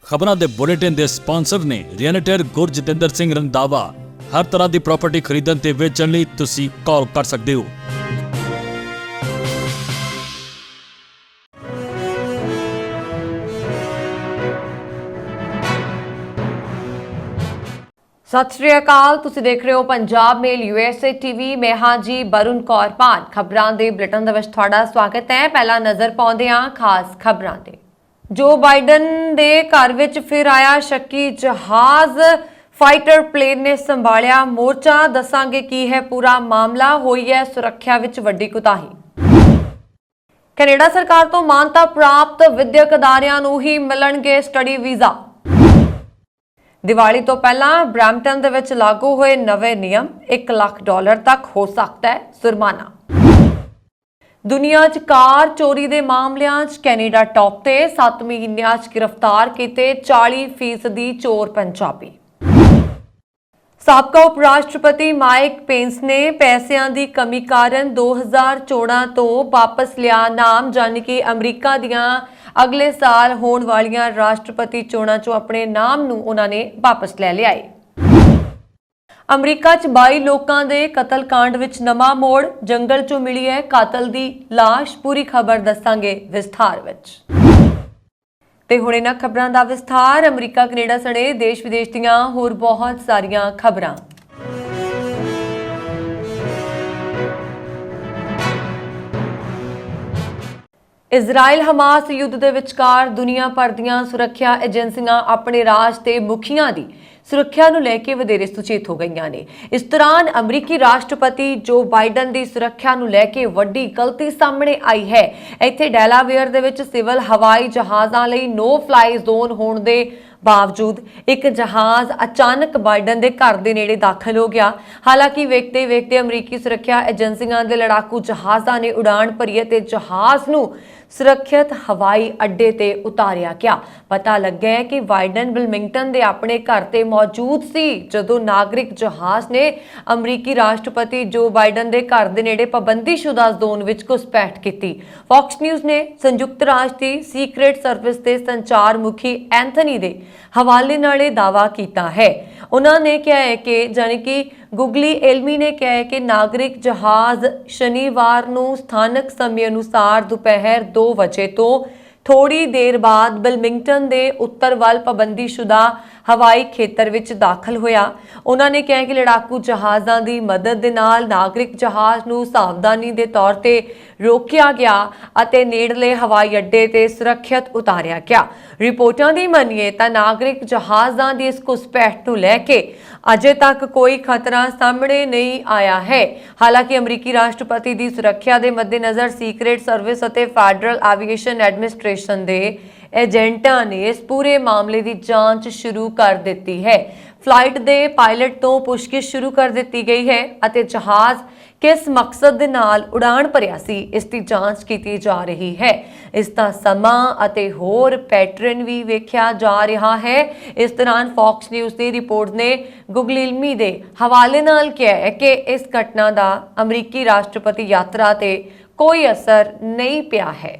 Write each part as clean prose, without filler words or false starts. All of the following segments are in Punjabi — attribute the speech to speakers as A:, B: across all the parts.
A: ਖਬਰਾਂ ਦੇ ਬੁਲੇਟਿਨ ਦੇ ਸਪਾਂਸਰ ਨੇ ਰੀਅਲਟਰ ਗੁਰਜਿੰਦਰ ਸਿੰਘ ਰੰਧਾਵਾ। ਹਰ ਤਰ੍ਹਾਂ ਦੀ ਪ੍ਰਾਪਰਟੀ ਖਰੀਦਣ ਤੇ ਵੇਚਣ ਲਈ ਤੁਸੀਂ ਕਾਲ ਕਰ ਸਕਦੇ ਹੋ।
B: सत श्री अकाल, तुसी देख रहे हो पंजाब मेल यूएसए टीवी। मैं हाँ जी वरुण कौर पान। खबरां दे बुलेटिन दे विच तुहाडा स्वागत है। पहला नज़र पाउंदे हां खास खबरां ते। जो बाइडन दे घर विच फिर आया शक्की जहाज, फाइटर प्लेन ने संभालिया मोर्चा। दसांगे की है पूरा मामला, होई है सुरक्षा विच वड्डी कुताही। कनेडा सरकार तो मानता प्राप्त विद्यक अदारियां नूं ही मिलणगे स्टडी वीज़ा। दिवाली तो पहला ब्रैम्पटन दे विच लागू होए नवे नियम, $1 लाख तक हो सकता है जुर्माना। दुनिया च कार चोरी दे मामलियां च कैनेडा टॉप ते, 7 महीनियां च गिरफ्तार कीते 40% चोर पंजाबी। साबका उप राष्ट्रपति माइक पेंस ने पैसिਆਂ ਦੀ कमी कारण 2014 तो वापस लिया नाम, जानी कि अमरीका दियां अगले साल होने वालियां राष्ट्रपति चोणां चों अपने नाम नूं उन्हां ने वापस लै लिया है। अमरीका च 22 लोकां दे कतल कांड विच नवां मोड़, जंगल चों मिली है कातल दी लाश। पूरी खबर दसांगे विस्तार विच। ते हुण इन्हां खबरां दा विस्तार। अमरीका कनेडा सने देश विदेश दीयां होर बहुत सारियां खबरां। इजराइल हमास युद्ध के विचकार दुनिया भर दीयां सुरक्षा एजेंसियां अपने राज के मुखियां की सुरक्षा नूं लैके वधेरे सुचेत हो गईयां ने। इस दौरान अमरीकी राष्ट्रपति जो बाइडन की सुरक्षा नूं लैके वड्डी गलती सामने आई है। इत्थे डेलावेयर दे विच सिविल हवाई जहाज़ां लई नो फ्लाई जोन होने दे बावजूद एक जहाज अचानक बाइडन के घर के नेड़े दाखिल हो गया। हालांकि वेखते वेखते अमरीकी सुरक्षा एजेंसियां के लड़ाकू जहाज़ां ने उड़ान भरी ते जहाज़ नूं सुरक्षित हवाई अड्डे ते उतारिया गया। पता लग्या है कि बाइडन विलमिंगटन के अपने घर ते मौजूद सी जदों नागरिक जहाज़ ने अमरीकी राष्ट्रपति जो बाइडन के घर के नेड़े पाबंदीशुदा जोन विच घुसपैठ की। फॉक्स न्यूज़ ने संयुक्त राष्ट्र की सीक्रेट सर्विस के संचार मुखी एंथनी दे हवाले नाल दावा किया है। उन्होंने कहा है कि जानी कि गुगली एलमी ने कहा है कि नागरिक जहाज शनिवार नूं स्थानक समय अनुसार दोपहर 2 बजे तो थोड़ी देर बाद विलमिंगटन के उत्तर वाल पाबंदीशुदा हवाई खेतर विच दाखिल होया। उन्होंने कहा कि लड़ाकू जहाज़ां की मदद दे नाल नागरिक जहाज़ नूं सावधानी के तौर पर रोकिया गया अते नेड़ले हवाई अड्डे ते सुरक्षित उतारिया गया। रिपोर्टां दी मन्नीए तां नागरिक जहाज़ां दी इस घुसपैठ नूं लैके अजे तक कोई खतरा सामने नहीं आया है। हालांकि अमरीकी राष्ट्रपति की सुरक्षा के मद्देनज़र सीक्रेट सर्विस अते फैडरल एविएशन एडमिनिस्ट्रेशन के एजेंटां ने इस पूरे मामले की जांच शुरू कर दी है। फ्लाइट के पायलट तो पुछगिछ शुरू कर दी गई है अते जहाज़ किस मकसद दे नाल उड़ान भरिया सी इसकी जांच की जा रही है। इसका समा अते होर पैटर्न भी वेख्या जा रहा है। इस दौरान फॉक्स न्यूज़ की रिपोर्ट ने गुगलिल्मी दे हवाले नाल कहा है कि इस घटना का अमरीकी राष्ट्रपति यात्रा ते कोई असर नहीं पिया है।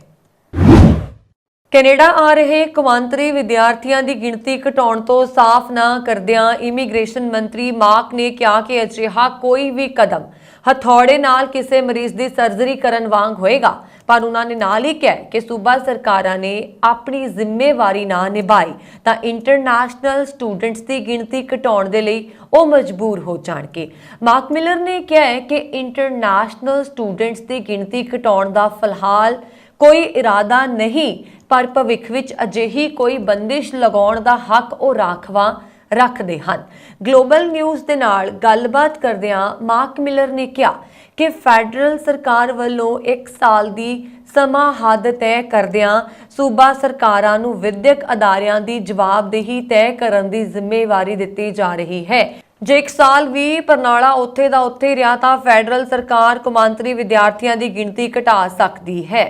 B: कैनेडा आ रहे कौमांतरी विद्यार्थियों की गिणती घटाउण तो साफ ना करदियां इमीग्रेशन मंत्री मार्क ने कहा कि अजिहा कोई भी कदम हथौड़े नाल किसी मरीज की सर्जरी करन वांग होएगा। पर उन्होंने नाल ही कहा कि सूबा सरकारां ने अपनी जिम्मेवारी ना निभाई तां इंटरनेशनल स्टूडेंट्स की गिणती घटाउण दे लई वो मजबूर हो जाणगे। मार्क मिलर ने कहा है कि इंटरनेशनल स्टूडेंट्स की गिणती घटाउण दा फिलहाल कोई इरादा नहीं, पर भविख विच अजिही कोई बंदिश लगाउण दा हक वो राखवा रखते हैं। ग्लोबल न्यूज़ के नाल गलबात करदियां मार्क मिलर ने कहा कि फैडरल सरकार वालों 1 साल की समा हद तय करदियां सूबा सरकारां नूं विद्यक अदारियां की जवाबदेही तय करन दी जिम्मेवारी दित्ती जा रही है। जे 1 साल भी परनाला उत्थे दा उत्थे रहा तां फैडरल सरकार कौमांतरी विद्यार्थियों की गिणती घटा सकती है।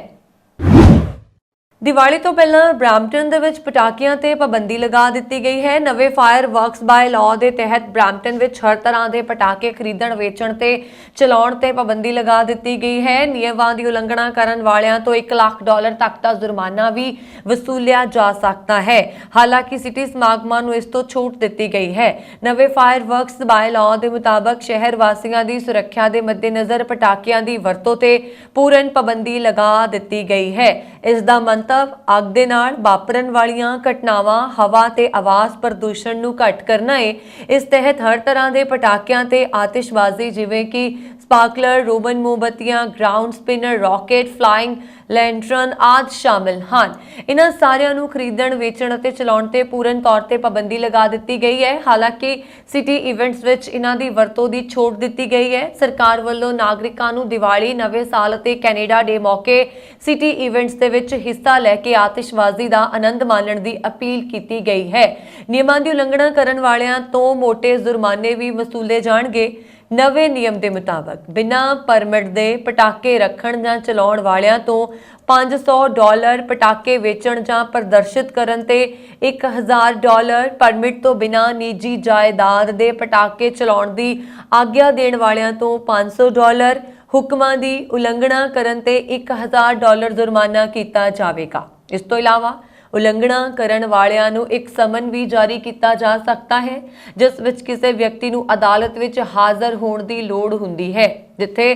B: ਦੀਵਾਲੀ ਤੋਂ ਪਹਿਲਾਂ ਬ੍ਰੈਂਪਟਨ ਦੇ ਵਿੱਚ ਪਟਾਕਿਆਂ ਤੇ ਪਾਬੰਦੀ ਲਗਾ ਦਿੱਤੀ ਗਈ ਹੈ। ਨਵੇਂ ਫਾਇਰ ਵਰਕਸ ਬਾਈ ਲਾਅ ਦੇ ਤਹਿਤ ਬ੍ਰੈਂਪਟਨ ਵਿੱਚ ਹਰ ਤਰ੍ਹਾਂ ਦੇ ਪਟਾਕੇ ਖਰੀਦਣ, ਵੇਚਣ ਤੇ ਚਲਾਉਣ ਤੇ ਪਾਬੰਦੀ ਲਗਾ ਦਿੱਤੀ ਗਈ ਹੈ। ਨਿਯਮਾਂ ਦੀ ਉਲੰਘਣਾ ਕਰਨ ਵਾਲਿਆਂ ਤੋਂ $1 ਲੱਖ ਤੱਕ ਦਾ ਜੁਰਮਾਨਾ ਵੀ ਵਸੂਲਿਆ ਜਾ ਸਕਦਾ ਹੈ। ਹਾਲਾਂਕਿ ਸਿਟੀ ਸਮਾਗਮਾਂ ਨੂੰ ਇਸ ਤੋਂ ਛੂਟ ਦਿੱਤੀ ਗਈ ਹੈ। ਨਵੇਂ ਫਾਇਰ ਵਰਕਸ ਬਾਈ ਲਾਅ ਦੇ ਮੁਤਾਬਕ ਸ਼ਹਿਰ ਵਾਸੀਆਂ ਦੀ ਸੁਰੱਖਿਆ ਦੇ ਮੱਦੇਨਜ਼ਰ ਪਟਾਕਿਆਂ ਦੀ ਵਰਤੋਂ ਤੇ ਪੂਰਨ ਪਾਬੰਦੀ ਲਗਾ ਦਿੱਤੀ ਗਈ ਹੈ। ਇਸ ਦਾ ਮੰਤਵ ਅੱਗ ਦੇ ਨਾਲ ਵਾਪਰਨ ਵਾਲੀਆਂ ਘਟਨਾਵਾਂ, ਹਵਾ ਤੇ ਆਵਾਜ਼ ਪ੍ਰਦੂਸ਼ਣ ਨੂੰ ਘੱਟ ਕਰਨਾ ਹੈ। ਇਸ ਤਹਿਤ ਹਰ ਤਰ੍ਹਾਂ ਦੇ ਪਟਾਕਿਆਂ ਤੇ ਆਤਿਸ਼ਬਾਜ਼ੀ ਜਿਵੇਂ ਕਿ ਸਪਾਰਕਲਰ, ਰੋਮਨ ਮੋਮਬੱਤੀਆਂ, ਗਰਾਊਂਡ ਸਪਿਨਰ, ਰਾਕੇਟ, ਫਲਾਈਂਗ ਲੈਂਟਰਨ ਆਦਿ ਸ਼ਾਮਿਲ ਹਨ। ਇਹਨਾਂ ਸਾਰਿਆਂ ਨੂੰ ਖਰੀਦਣ, ਵੇਚਣ ਅਤੇ ਚਲਾਉਣ ਤੇ ਪੂਰਨ ਤੌਰ ਤੇ ਪਾਬੰਦੀ ਲਗਾ ਦਿੱਤੀ ਗਈ ਹੈ। ਹਾਲਾਂਕਿ ਸਿਟੀ ਇਵੈਂਟਸ ਵਿੱਚ ਇਹਨਾਂ ਦੀ ਵਰਤੋਂ ਦੀ ਛੋਟ ਦਿੱਤੀ ਗਈ ਹੈ। ਸਰਕਾਰ ਵੱਲੋਂ ਨਾਗਰਿਕਾਂ ਨੂੰ ਦੀਵਾਲੀ, ਨਵੇਂ ਸਾਲ ਅਤੇ ਕੈਨੇਡਾ ਡੇ ਮੌਕੇ ਸਿਟੀ ਇਵੈਂਟਸ ਦੇ ਵਿੱਚ ਹਿੱਸਾ ਲੈ ਕੇ ਆਤਿਸ਼ਬਾਜ਼ੀ ਦਾ ਆਨੰਦ ਮਾਣਨ ਦੀ ਅਪੀਲ ਕੀਤੀ ਗਈ ਹੈ। ਨਿਯਮਾਂ ਦੀ ਉਲੰਘਣਾ ਕਰਨ ਵਾਲਿਆਂ ਤੋਂ ਮੋਟੇ ਜੁਰਮਾਨੇ ਵੀ ਵਸੂਲੇ ਜਾਣਗੇ। ਨਵੇਂ ਨਿਯਮ ਦੇ ਮੁਤਾਬਕ ਬਿਨਾਂ ਪਰਮਿਟ ਦੇ ਪਟਾਕੇ ਰੱਖਣ ਜਾਂ ਚਲਾਉਣ ਵਾਲਿਆਂ ਤੋਂ $500, ਪਟਾਕੇ ਵੇਚਣ ਜਾਂ ਪ੍ਰਦਰਸ਼ਿਤ ਕਰਨ ਤੇ $1000, ਪਰਮਿਟ ਤੋਂ ਬਿਨਾਂ ਨਿੱਜੀ ਜਾਇਦਾਦ ਦੇ ਪਟਾਕੇ ਚਲਾਉਣ ਦੀ ਆਗਿਆ ਦੇਣ ਵਾਲਿਆਂ ਤੋਂ $500, ਹੁਕਮਾਂ ਦੀ ਉਲੰਘਣਾ ਕਰਨ ਤੇ $1000 ਜੁਰਮਾਨਾ ਕੀਤਾ ਜਾਵੇਗਾ। ਇਸ ਤੋਂ ਇਲਾਵਾ ਉਲੰਘਣਾ ਕਰਨ ਵਾਲਿਆਂ ਨੂੰ ਇੱਕ ਸਮਨ ਵੀ ਜਾਰੀ ਕੀਤਾ ਜਾ ਸਕਦਾ ਹੈ, ਜਿਸ ਵਿੱਚ ਕਿਸੇ ਵਿਅਕਤੀ ਨੂੰ ਅਦਾਲਤ ਵਿੱਚ ਹਾਜ਼ਰ ਹੋਣ ਦੀ ਲੋੜ ਹੁੰਦੀ ਹੈ, ਜਿੱਥੇ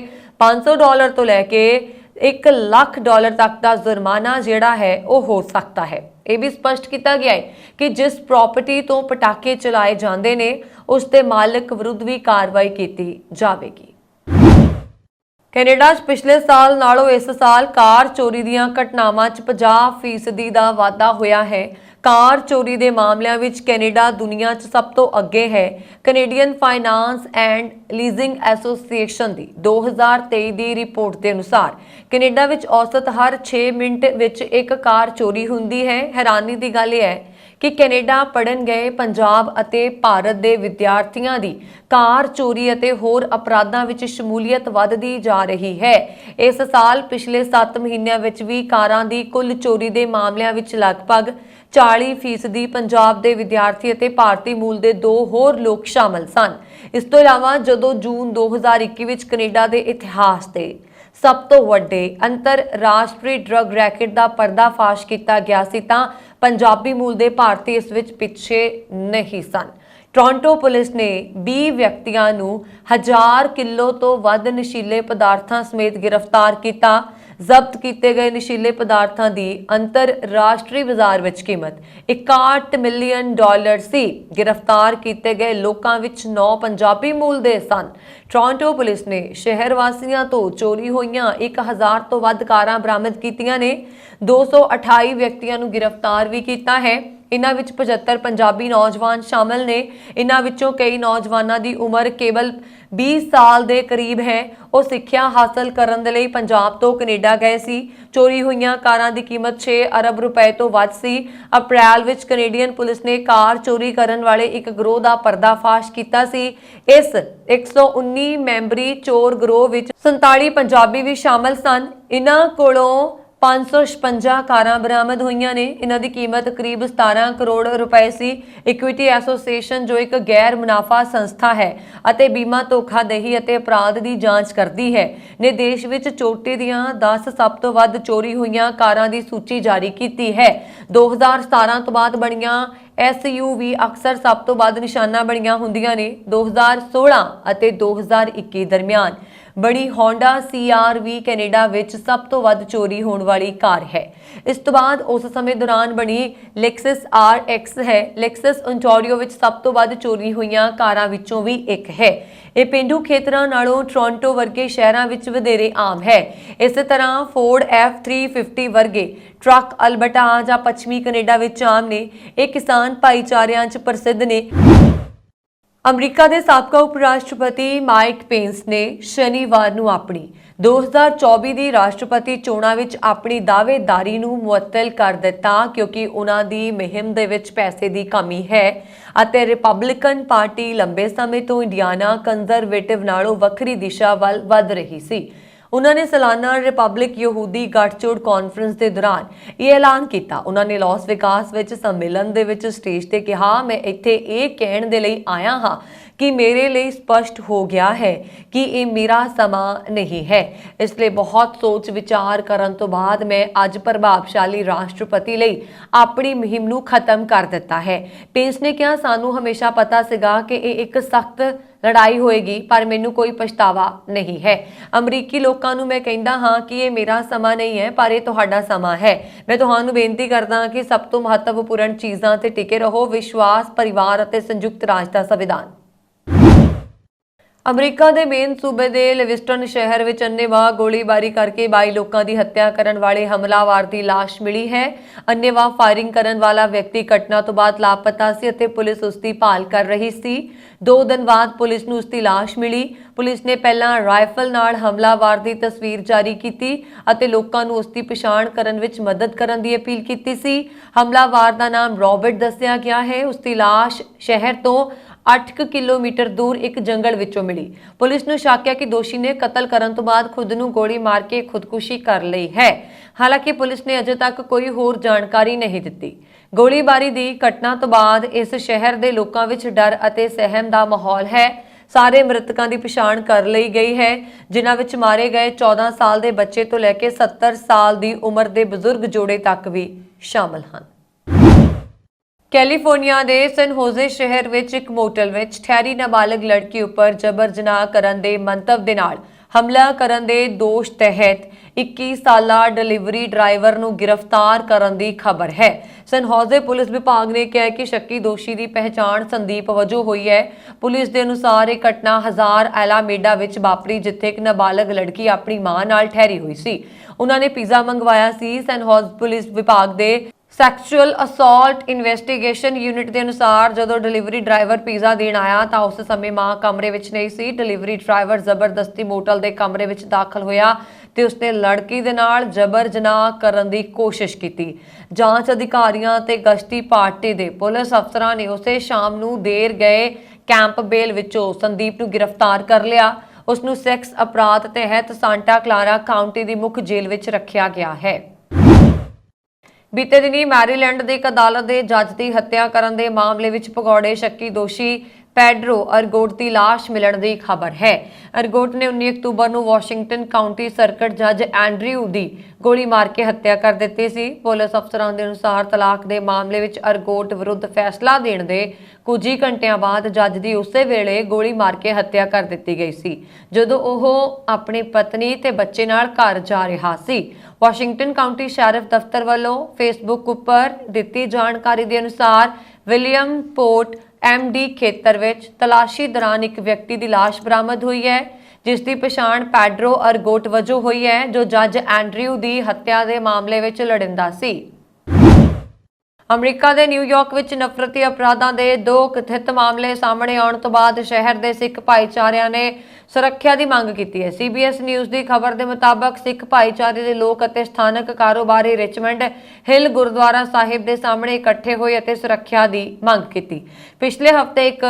B: $500 ਤੋਂ ਲੈ ਕੇ $1 ਲੱਖ ਤੱਕ ਦਾ ਜੁਰਮਾਨਾ ਜਿਹੜਾ ਹੈ ਉਹ ਹੋ ਸਕਦਾ ਹੈ। ਇਹ ਵੀ ਸਪਸ਼ਟ ਕੀਤਾ ਗਿਆ ਹੈ ਕਿ ਜਿਸ ਪ੍ਰਾਪਰਟੀ ਤੋਂ ਪਟਾਕੇ ਚਲਾਏ ਜਾਂਦੇ ਨੇ ਉਸ ਦੇ ਮਾਲਕ ਵਿਰੁੱਧ ਵੀ ਕਾਰਵਾਈ ਕੀਤੀ ਜਾਵੇਗੀ। ਕੈਨੇਡਾ 'ਚ ਪਿਛਲੇ ਸਾਲ ਨਾਲੋਂ ਇਸ ਸਾਲ ਕਾਰ ਚੋਰੀ ਦੀਆਂ ਘਟਨਾਵਾਂ 'ਚ 50% ਦਾ ਵਾਧਾ ਹੋਇਆ ਹੈ। ਕਾਰ ਚੋਰੀ ਦੇ ਮਾਮਲਿਆਂ ਵਿੱਚ ਕੈਨੇਡਾ ਦੁਨੀਆ 'ਚ ਸਭ ਤੋਂ ਅੱਗੇ ਹੈ। Canadian finance and leasing association the 2023 the report ਦੇ ਅਨੁਸਾਰ ਕੈਨੇਡਾ ਵਿੱਚ ਔਸਤ ਹਰ 6 ਮਿੰਟ ਵਿੱਚ ਇੱਕ ਕਾਰ ਚੋਰੀ ਹੁੰਦੀ ਹੈ। ਹੈਰਾਨੀ ਦੀ ਗੱਲ ਇਹ ਹੈ ਕਿ ਕੈਨੇਡਾ ਪੜ੍ਹਨ ਗਏ ਪੰਜਾਬ ਅਤੇ ਭਾਰਤ ਦੇ ਵਿਦਿਆਰਥੀਆਂ ਦੀ ਕਾਰ ਚੋਰੀ ਅਤੇ ਹੋਰ ਅਪਰਾਧਾਂ ਵਿੱਚ ਸ਼ਮੂਲੀਅਤ ਵੱਧਦੀ ਜਾ ਰਹੀ ਹੈ। ਇਸ ਸਾਲ ਪਿਛਲੇ 7 ਮਹੀਨਿਆਂ ਵਿੱਚ ਵੀ ਕਾਰਾਂ ਦੀ ਕੁੱਲ ਚੋਰੀ ਦੇ ਮਾਮਲਿਆਂ ਵਿੱਚ ਲਗਭਗ 40% ਪੰਜਾਬ ਦੇ ਵਿਦਿਆਰਥੀ ਅਤੇ ਭਾਰਤੀ ਮੂਲ ਦੇ 2 ਹੋਰ ਲੋਕ ਸ਼ਾਮਲ ਸਨ। ਇਸ ਤੋਂ ਇਲਾਵਾ ਜਦੋਂ ਜੂਨ 2021 ਵਿੱਚ ਕੈਨੇਡਾ ਦੇ ਇਤਿਹਾਸ ਦੇ ਸਭ ਤੋਂ ਵੱਡੇ ਅੰਤਰਰਾਸ਼ਟਰੀ ਡਰੱਗ ਰੈਕੇਟ ਦਾ ਪਰਦਾਫਾਸ਼ ਕੀਤਾ ਗਿਆ ਸੀ ਤਾਂ ਪੰਜਾਬੀ ਮੂਲ ਦੇ ਭਾਰਤੀ ਇਸ ਵਿੱਚ ਪਿੱਛੇ ਨਹੀਂ ਸਨ। ਟੋਰਾਂਟੋ ਪੁਲਿਸ ਨੇ 20 ਵਿਅਕਤੀਆਂ ਨੂੰ 1000 ਕਿਲੋ ਤੋਂ ਵੱਧ ਨਸ਼ੀਲੇ ਪਦਾਰਥਾਂ ਸਮੇਤ ਗ੍ਰਿਫਤਾਰ ਕੀਤਾ। ਜ਼ਬਤ ਕੀਤੇ ਗਏ ਨਸ਼ੀਲੇ ਪਦਾਰਥਾਂ ਦੀ ਅੰਤਰਰਾਸ਼ਟਰੀ ਬਾਜ਼ਾਰ ਵਿੱਚ ਕੀਮਤ $61 ਮਿਲੀਅਨ ਸੀ। ਗ੍ਰਿਫਤਾਰ ਕੀਤੇ ਗਏ ਲੋਕਾਂ ਵਿੱਚ 9 ਪੰਜਾਬੀ ਮੂਲ ਦੇ ਸਨ। ਟੋਰਾਂਟੋ ਪੁਲਿਸ ਨੇ ਸ਼ਹਿਰ ਵਾਸੀਆਂ ਤੋਂ ਚੋਰੀ ਹੋਈਆਂ 1000 ਤੋਂ ਵੱਧ ਕਾਰਾਂ ਬਰਾਮਦ ਕੀਤੀਆਂ ਨੇ। 228 ਵਿਅਕਤੀਆਂ ਨੂੰ ਗ੍ਰਿਫਤਾਰ ਵੀ ਕੀਤਾ ਹੈ। ਇਨ੍ਹਾਂ ਵਿੱਚ 75 ਪੰਜਾਬੀ ਨੌਜਵਾਨ ਸ਼ਾਮਲ ਨੇ। ਇਨ੍ਹਾਂ ਵਿੱਚੋਂ ਕਈ ਨੌਜਵਾਨਾਂ ਦੀ ਉਮਰ ਕੇਵਲ 20 ਸਾਲ ਦੇ ਕਰੀਬ ਹੈ। ਉਹ ਸਿੱਖਿਆ ਹਾਸਲ ਕਰਨ ਦੇ ਲਈ ਪੰਜਾਬ ਤੋਂ ਕੈਨੇਡਾ ਗਏ ਸੀ। ਚੋਰੀ ਹੋਈਆਂ ਕਾਰਾਂ ਦੀ ਕੀਮਤ 6 ਅਰਬ ਰੁਪਏ ਤੋਂ ਵੱਧ ਸੀ। ਅਪ੍ਰੈਲ ਵਿੱਚ ਕੈਨੇਡੀਅਨ ਪੁਲਿਸ ਨੇ ਕਾਰ ਚੋਰੀ ਕਰਨ ਵਾਲੇ ਇੱਕ ਗਰੋਹ ਦਾ ਪਰਦਾਫਾਸ਼ ਕੀਤਾ ਸੀ। ਇਸ 119 ਮੈਂਬਰੀ ਚੋਰ ਗਰੋਹ ਵਿੱਚ 47 ਪੰਜਾਬੀ ਵੀ ਸ਼ਾਮਲ ਸਨ। ਇਨ੍ਹਾਂ ਕੋਲੋਂ 556 ਕਾਰਾਂ ਬਰਾਮਦ ਹੋਈਆਂ ਨੇ। ਇਹਨਾਂ ਦੀ ਕੀਮਤ ਕਰੀਬ 17 ਕਰੋੜ ਰੁਪਏ ਸੀ। ਇਕੁਇਟੀ ਐਸੋਸੀਏਸ਼ਨ ਜੋ ਇੱਕ ਗੈਰ ਮੁਨਾਫਾ ਸੰਸਥਾ ਹੈ ਅਤੇ ਬੀਮਾ ਧੋਖਾਦਹੀ ਅਤੇ ਅਪਰਾਧ ਦੀ ਜਾਂਚ ਕਰਦੀ ਹੈ ਨੇ ਦੇਸ਼ ਵਿੱਚ ਚੋਰੀ ਦੀਆਂ 10 ਸਭ ਤੋਂ ਵੱਧ ਚੋਰੀ ਹੋਈਆਂ ਕਾਰਾਂ ਦੀ ਸੂਚੀ ਜਾਰੀ ਕੀਤੀ ਹੈ। 2017 ਤੋਂ ਬਾਅਦ ਬਣੀਆਂ SUV ਅਕਸਰ ਸਭ ਤੋਂ ਵੱਧ ਨਿਸ਼ਾਨਾ ਬਣੀਆਂ ਹੁੰਦੀਆਂ ਨੇ। 2016 ਅਤੇ 2021 ਦਰਮਿਆਨ ਬੜੀ ਹੋਂਡਾ CR-V ਕੈਨੇਡਾ ਵਿੱਚ ਸਭ ਤੋਂ ਵੱਧ ਚੋਰੀ ਹੋਣ ਵਾਲੀ ਕਾਰ ਹੈ। ਇਸ ਤੋਂ ਬਾਅਦ ਉਸ ਸਮੇਂ ਦੌਰਾਨ ਬਣੀ ਲੈਕਸਸ RX ਹੈ। ਲੈਕਸਸ ਓਨਟਾਰੀਓ ਵਿੱਚ ਸਭ ਤੋਂ ਵੱਧ ਚੋਰੀ ਹੋਈਆਂ ਕਾਰਾਂ ਵਿੱਚੋਂ ਵੀ ਇੱਕ ਹੈ। ਇਹ ਪੇਂਡੂ ਖੇਤਰਾਂ ਨਾਲੋਂ ਟੋਰਾਂਟੋ ਵਰਗੇ ਸ਼ਹਿਰਾਂ ਵਿੱਚ ਵਧੇਰੇ ਆਮ ਹੈ। ਇਸੇ ਤਰ੍ਹਾਂ ਫੋਰਡ F350 ਵਰਗੇ ਟਰੱਕ ਅਲਬਰਟਾ ਜਾਂ ਪੱਛਮੀ ਕੈਨੇਡਾ ਵਿੱਚ ਆਮ ਨੇ। ਇਹ ਕਿਸਾਨ ਭਾਈਚਾਰਿਆਂ 'ਚ ਪ੍ਰਸਿੱਧ ਨੇ। ਅਮਰੀਕਾ ਦੇ ਸਾਬਕਾ ਉਪ ਰਾਸ਼ਟਰਪਤੀ ਮਾਈਕ ਪੈਂਸ ਨੇ ਸ਼ਨੀਵਾਰ ਨੂੰ ਆਪਣੀ 2024 ਦੀ ਰਾਸ਼ਟਰਪਤੀ ਚੋਣਾਂ ਵਿੱਚ ਆਪਣੀ ਦਾਅਵੇਦਾਰੀ ਨੂੰ ਮੁਅੱਤਲ ਕਰ ਦਿੱਤਾ ਕਿਉਂਕਿ ਉਹਨਾਂ ਦੀ ਮੁਹਿੰਮ ਦੇ ਵਿੱਚ ਪੈਸੇ ਦੀ ਕਮੀ ਹੈ ਅਤੇ ਰਿਪਬਲਿਕਨ ਪਾਰਟੀ ਲੰਬੇ ਸਮੇਂ ਤੋਂ ਇੰਡੀਆਨਾ ਕੰਜ਼ਰਵੇਟਿਵ ਨਾਲੋਂ ਵੱਖਰੀ ਦਿਸ਼ਾ ਵੱਲ ਵਧ ਰਹੀ ਸੀ। उन्होंने सालाना रिपब्लिक यहूदी गठजोड़ कॉन्फ्रेंस के दौरान ये ऐलान किया। उन्होंने लॉस वेगास विच सम्मेलन दे विच स्टेज ते कहा, मैं इत्थे ये कहण दे लई आया हाँ कि मेरे लिए स्पष्ट हो गया है कि ये मेरा समा नहीं है। इसलिए बहुत सोच विचार करन तो बाद मैं अज प्रभावशाली राष्ट्रपति ਲਈ अपनी मुहिम ਨੂੰ खत्म कर दिता है। पेंस ने कहा, सानू हमेशा पता सीगा कि ये एक सख्त लड़ाई होएगी, पर मैनू कोई पछतावा नहीं है। अमरीकी लोगों ਨੂੰ मैं कहता हाँ कि ये मेरा समा नहीं है, पर ये तुहाडा समा है। मैं तुहानू बेनती करदा कि सब तो महत्वपूर्ण चीज़ां ते टिके रहो, विश्वास, परिवार ਅਤੇ संयुक्त राष्ट्र का संविधान। अमरीका के मेन सूबे के लिविस्टन शहर में अन्नेवाह गोलीबारी करके 22 लोगों की हत्या करने वाले हमलावर की लाश मिली है। अन्नेवाह फायरिंग करने वाला व्यक्ति घटना तो बाद लापता सी अते पुलिस उसकी भाल कर रही सी। 2 दिन बाद पुलिस नूं उसकी लाश मिली। पुलिस ने पहला राइफल नाल हमलावर की तस्वीर जारी की अते लोकां नूं उसकी पछाण करन विच मदद करन दी अपील की सी। हमलावर का नाम रॉबर्ट दस्सिया गया है। उसकी लाश शहर तो 8 किलोमीटर दूर एक जंगल विचों मिली। पुलिस नूं शक है कि दोषी ने कतल करन तो बाद खुद नूं गोली मार के खुदकुशी कर ली है। हालांकि पुलिस ने अजे तक कोई होर जानकारी नहीं दी। गोलीबारी की घटना तो बाद इस शहर के लोगों विच डर अते सहम का माहौल है। सारे मृतकों की पछाण कर ली गई है, जिन्हां विच मारे गए 14 साल के बच्चे तो लैके 70 साल की उम्र के बजुर्ग जोड़े तक भी शामिल हैं। कैलीफोर्निया के सैन होजे शहर विच एक मोटल विच ठहरी नाबालग लड़की उपर जबर जनाह करन दे मंतव दे नाल हमला करन दे दोष तहत 21 साला डिलीवरी ड्राइवर नूं गिरफ्तार करन दी खबर है। सैन होजे पुलिस विभाग ने कहा कि शक्की दोषी की पहचान संदीप वजों हुई है। पुलिस के अनुसार यह घटना हजार एलामेडा विच वापरी, जिथे एक नाबालग लड़की अपनी मां नाल ठहरी हुई सी। उन्होंने पिज़्ज़ा मंगवाया सी। सैन होज पुलिस विभाग के सैक्चुअल असॉल्ट इन्वेस्टिगेशन यूनिट के अनुसार जदों डिलीवरी ड्राइवर पिज़्ज़ा देण आया तो उस समय मां कमरे विच नहीं सी। डिलीवरी ड्राइवर जबरदस्ती मोटल के कमरे विच दाखिल होया ते उसने लड़की दे नाल जबर जनाह करन दी कोशिश की। जांच अधिकारियों ते गश्ती पार्टी के पुलिस अफसरां ने उसे शाम नूं देर गए कैंप बेल विचों संदीप नूं गिरफ्तार कर लिया। उसनूं सैक्स अपराध तहत सांटा क्लारा काउंटी की मुख्य जेल विच रखिया गया है। बीते दिनी मैरीलैंड की एक अदालत के जज की हत्या करने के मामले में भगौड़े शक्की दोषी पैड्रो अरगोट की लाश मिलने की खबर है। अरगोट ने 19 अक्तूबर को वाशिंगटन काउंटी सर्किट जज एंड्रयू की गोली मार के हत्या कर दी सी। पुलिस अफसरों के अनुसार तलाक के मामले में अरगोट विरुद्ध फैसला देने के कुछ ही घंटिया बाद जज की उस वेले गोली मार के हत्या कर दी गई सी, जदों वह अपनी पत्नी ते बच्चे नाल घर जा रहा सी। वाशिंगटन काउंटी शैरिफ दफ्तर वालों फेसबुक उपर दी जानकारी के अनुसार विलियम पोर्ट MD खेतर विच तलाशी दौरान एक व्यक्ति की लाश बरामद हुई है, जिसकी पछाण पैड्रो अरगोट वजों हुई है, जो जज एंड्रयू की हत्या के मामले में लड़िंदा सी। अमरीका के न्यूयॉर्क विच नफरती अपराधों के 2 कथित मामले सामने आने तो बाद शहर के सिख भाईचारे ने सुरक्षा की मांग की है। CBS न्यूज़ की खबर के मुताबिक सिख भाईचारे के लोग और स्थानक कारोबारी रिचमंड हिल गुरुद्वारा साहिब के सामने इकट्ठे हुए सुरक्षा की मांग की। पिछले हफ्ते एक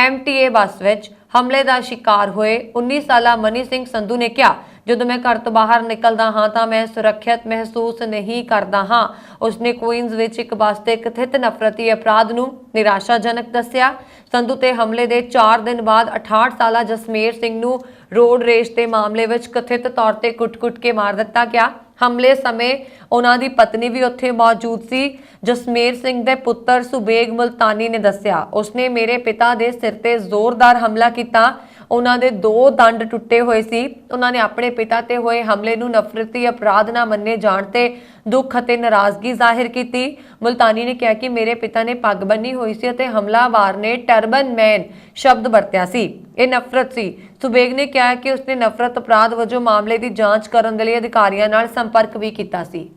B: MTA बस विच हमले का शिकार हुए 19 साला मनी सिंह संधू ने कहा, ਜਦੋਂ मैं घर तो बाहर निकलता हाँ तो मैं सुरक्षित महसूस नहीं करता हाँ। उसने क्वींस विच एक बस ते कथित नफरती अपराध नूं निराशाजनक दस्सिया। संधू ते हमले के 4 दिन बाद 68 साला जसमेर सिंह नूं रोड रेस के मामले विच कथित तौर पर कुट-कुट के मार दिता गया। हमले समय उन्हां दी पत्नी भी उत्थे मौजूद सी। जसमेर सिंह दे पुत्र सुबेग मुल्तानी ने दस्सिया, उसने मेरे पिता दे सिर ते जोरदार हमला किया। उन्हां दे 2 दंड टुटे हुए सी। उन्होंने अपने पिता ते होए हमले नूं नफरती अपराध ना मन्ने जाण ते दुख अते नाराजगी जाहिर की। मुल्तानी ने कहा कि मेरे पिता ने पग बन्नी हुई सी अते हमलावर ने टर्बन मैन शब्द वरत्या सी। यह नफरत सी। सुबेग ने कहा कि उसने नफरत अपराध वजों मामले की जांच करने के लिए अधिकारियों नाल संपर्क भी किया सी।